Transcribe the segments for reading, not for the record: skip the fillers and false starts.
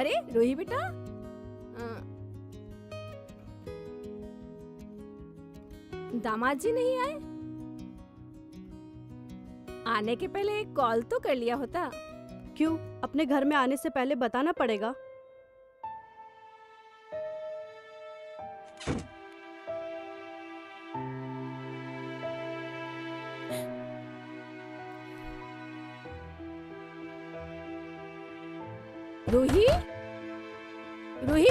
अरे रूही बेटा, दामाद जी नहीं आए? आने के पहले एक कॉल तो कर लिया होता। क्यों? अपने घर में आने से पहले बताना पड़ेगा। रूही, रूही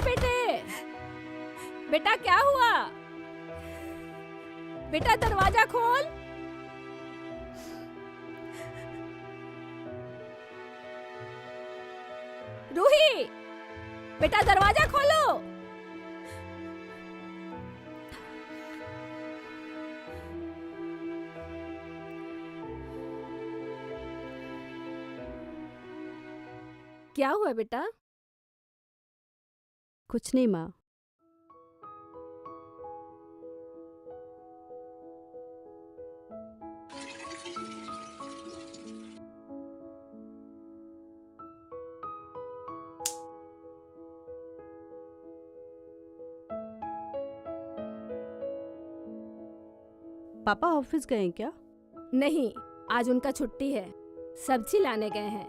बेटा क्या हुआ? बेटा दरवाजा खोल। रूही बेटा दरवाजा खोलो। क्या हुआ बेटा? कुछ नहीं माँ। पापा ऑफिस गए हैं क्या? नहीं, आज उनका छुट्टी है। सब्जी लाने गए हैं,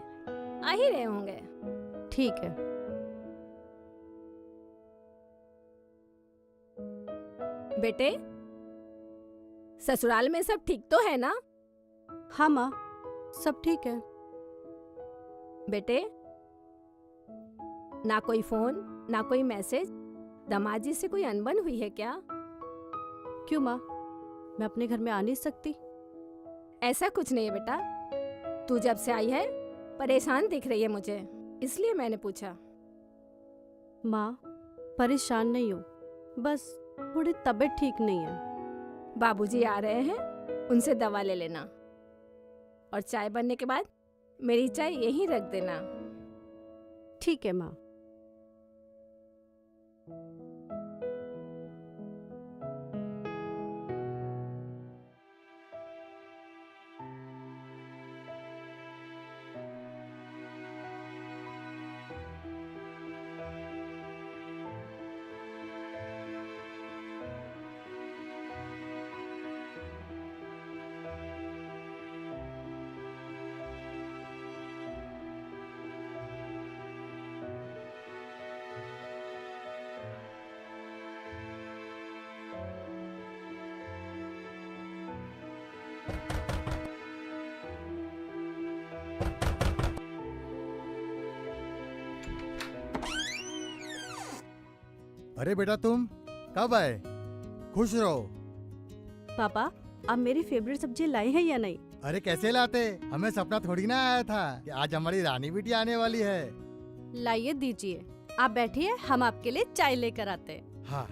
आ ही रहे होंगे। ठीक है। बेटे, ससुराल में सब ठीक तो है ना? हाँ माँ, सब ठीक है। बेटे, ना कोई फोन ना कोई मैसेज। दामाद जी से कोई अनबन हुई है क्या? क्यों माँ, मैं अपने घर में आ नहीं सकती? ऐसा कुछ नहीं है बेटा। तू जब से आई है परेशान दिख रही है मुझे, इसलिए मैंने पूछा। माँ, परेशान नहीं हो, बस थोड़ी तबीयत ठीक नहीं है। बाबूजी आ रहे हैं, उनसे दवा ले लेना और चाय बनने के बाद मेरी चाय यहीं रख देना। ठीक है माँ। अरे बेटा, तुम कब आए? खुश रहो। पापा, आप मेरी फेवरेट सब्जी लाए हैं या नहीं? अरे कैसे लाते, हमें सपना थोड़ी ना आया था कि आज हमारी रानी बेटी आने वाली है। लाइए, दीजिए। आप बैठिए, हम आपके लिए चाय लेकर आते हैं। हाँ।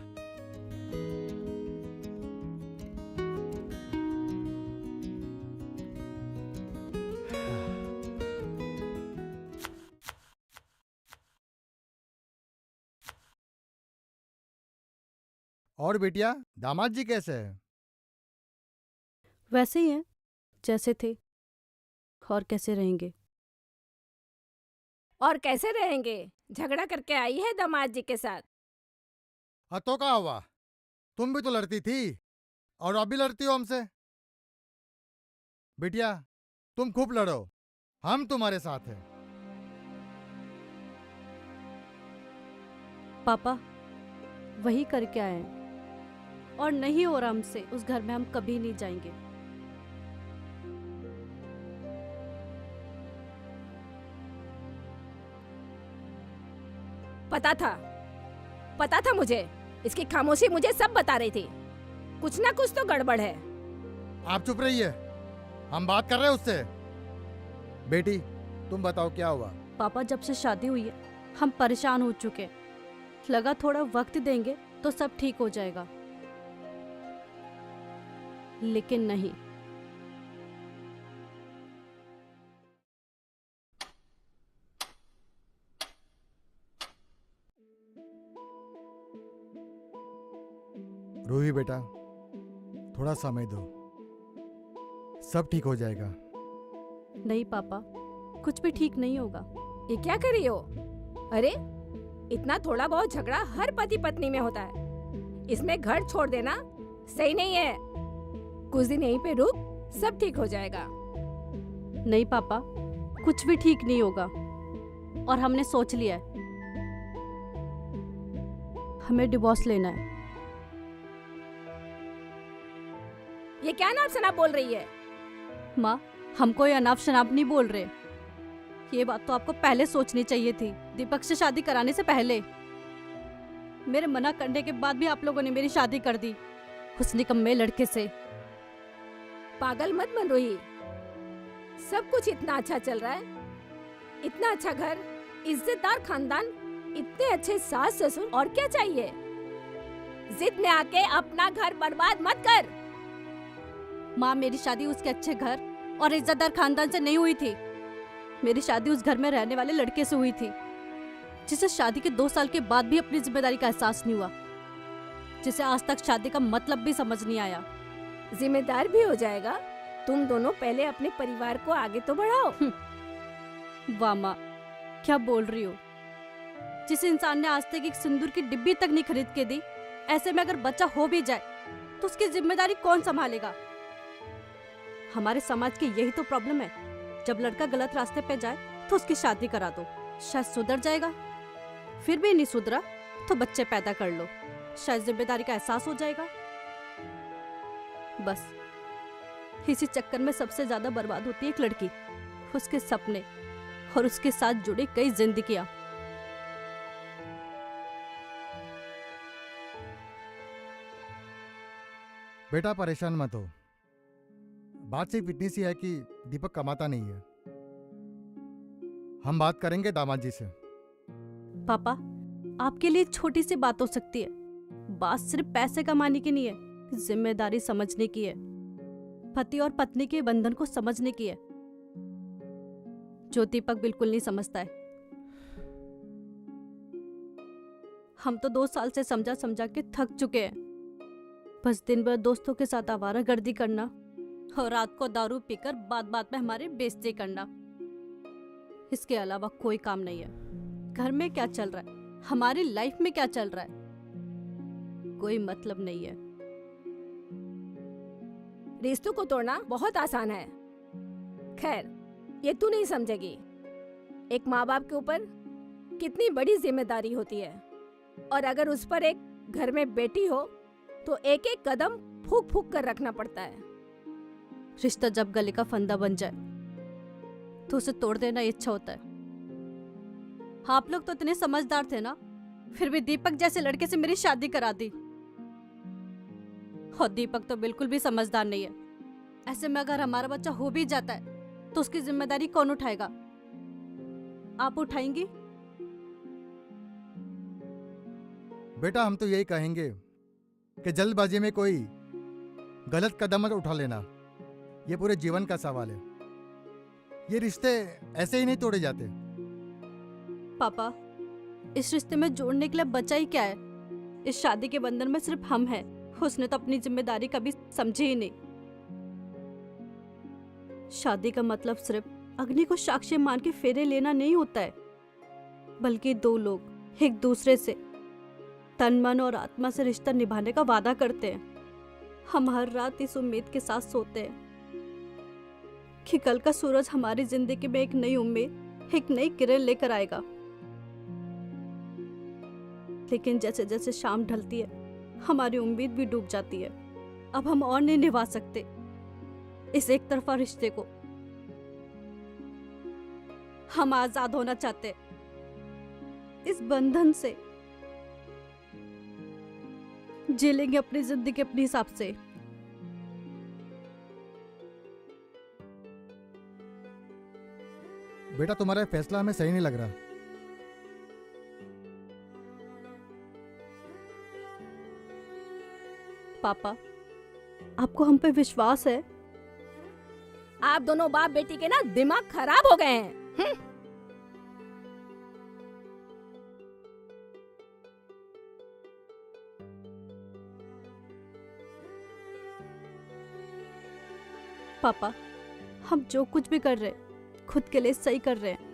और बेटिया, दामाद जी कैसे है? वैसे ही हैं जैसे थे, और कैसे रहेंगे? और कैसे रहेंगे? झगड़ा करके आई है दामाद जी के साथ। हाँ तो क्या हुआ, तुम भी तो लड़ती थी और अब भी लड़ती हो हमसे। बेटिया, तुम खूब लड़ो, हम तुम्हारे साथ हैं। पापा, वही करके आए हैं, और नहीं हो रहा हमसे। उस घर में हम कभी नहीं जाएंगे। पता था मुझे। इसकी खामोशी मुझे सब बता रही थी। कुछ ना कुछ तो गड़बड़ है। आप चुप रहिए, हम बात कर रहे हैं उससे। बेटी, तुम बताओ क्या हुआ? पापा, जब से शादी हुई है हम परेशान हो चुके हैं। लगा थोड़ा वक्त देंगे तो सब ठीक हो जाएगा, लेकिन नहीं। रूही बेटा, थोड़ा समय दो, सब ठीक हो जाएगा। नहीं पापा, कुछ भी ठीक नहीं होगा। ये क्या कर रही हो? अरे इतना थोड़ा बहुत झगड़ा हर पति पत्नी में होता है। इसमें घर छोड़ देना सही नहीं है। कुछ दिन यहीं पे रुक, सब ठीक हो जाएगा। नहीं पापा, कुछ भी ठीक नहीं होगा। और हमने सोच लिया है, हमें डिवोर्स लेना है। ये क्या नाप शनाप बोल रही है? माँ, हम कोई अनाप शनाप नहीं बोल रहे। ये बात तो आपको पहले सोचनी चाहिए थी, दीपक से शादी कराने से पहले। मेरे मना करने के बाद भी आप लोगों ने मेरी शादी कर दी उस निकम्मे लड़के से। पागल मत बन रोही। सब कुछ इतना अच्छा चल रहा है, इतना अच्छा घर, इज्जतदार खानदान, इतने अच्छे सास ससुर, और क्या चाहिए? जिद में आके अपना घर बर्बाद मत कर। माँ, मेरी शादी उसके अच्छे घर और इज्जतदार खानदान से नहीं हुई थी। मेरी शादी उस घर में रहने वाले लड़के से हुई थी, जिसे शादी के 2 साल के बाद भी अपनी जिम्मेदारी का एहसास नहीं हुआ, जिसे आज तक शादी का मतलब भी समझ नहीं आया। जिम्मेदार भी हो जाएगा। तुम दोनों पहले अपने परिवार को आगे तो बढ़ाओ। वाह माँ, क्या बोल रही हो? जिस इंसान ने आज तक एक सिंदूर की डिब्बी तक नहीं खरीद के दी, ऐसे में अगर बच्चा हो भी जाए तो उसकी जिम्मेदारी कौन संभालेगा? हमारे समाज की यही तो प्रॉब्लम है। जब लड़का गलत रास्ते पे जाए तो उसकी शादी करा दो, शायद सुधर जाएगा। फिर भी नहीं सुधरा तो बच्चे पैदा कर लो, शायद जिम्मेदारी का एहसास हो जाएगा। बस इसी चक्कर में सबसे ज्यादा बर्बाद होती है एक लड़की, उसके सपने और उसके साथ जुड़ी कई जिंदगियां। बेटा परेशान मत हो। बात सिर्फ इतनी सी है कि दीपक कमाता नहीं है। हम बात करेंगे दामाद जी से। पापा, आपके लिए छोटी सी बात हो सकती है। बात सिर्फ पैसे कमाने की नहीं है, जिम्मेदारी समझने की है, पति और पत्नी के बंधन को समझने की है, जो दीपक बिल्कुल नहीं समझता है। हम तो 2 साल से समझा समझा के थक चुके हैं। बस दिन भर दोस्तों के साथ आवारागर्दी करना और रात को दारू पीकर बात बात में हमारी बेइज्जती करना, इसके अलावा कोई काम नहीं है। घर में क्या चल रहा है, हमारी लाइफ में क्या चल रहा है, कोई मतलब नहीं है। रिश्तों को तोड़ना बहुत आसान है। खैर, ये तू नहीं समझेगी। एक माँ बाप के ऊपर कितनी बड़ी जिम्मेदारी होती है, और अगर उस पर एक घर में बेटी हो तो एक एक कदम फूक फूक कर रखना पड़ता है। रिश्ता जब गले का फंदा बन जाए तो उसे तोड़ देना इच्छा होता है। आप लोग तो इतने समझदार थे ना, फिर भी दीपक जैसे लड़के से मेरी शादी करा दी। और दीपक तो बिल्कुल भी समझदार नहीं है। ऐसे में अगर हमारा बच्चा हो भी जाता है तो उसकी जिम्मेदारी कौन उठाएगा? आप उठाएंगी? बेटा हम तो यही कहेंगे कि जल्दबाजी में कोई गलत कदम मत उठा लेना। ये पूरे जीवन का सवाल है। ये रिश्ते ऐसे ही नहीं तोड़े जाते। पापा, इस रिश्ते में जोड़ने के लिए बचा ही क्या है? इस शादी के बंधन में सिर्फ हम हैं। उसने तो अपनी जिम्मेदारी कभी समझी ही नहीं। शादी का मतलब सिर्फ अग्नि को साक्षी मान के फेरे लेना नहीं होता है, बल्कि 2 लोग एक दूसरे से तन मन और आत्मा से रिश्ता निभाने का वादा करते हैं। हम हर रात इस उम्मीद के साथ सोते हैं कि कल का सूरज हमारी जिंदगी में एक नई उम्मीद, एक नई किरण लेकर आएगा। लेकिन जैसे जैसे शाम ढलती है हमारी उम्मीद भी डूब जाती है। अब हम और नहीं निभा सकते इस एक तरफा रिश्ते को। हम आजाद होना चाहते हैं इस बंधन से। जी लेंगे अपनी जिंदगी अपने हिसाब से। बेटा तुम्हारा फैसला हमें सही नहीं लग रहा। पापा, आपको हम पे विश्वास है? आप दोनों बाप बेटी के ना दिमाग खराब हो गए हैं। पापा, हम जो कुछ भी कर रहे हैं खुद के लिए सही कर रहे हैं।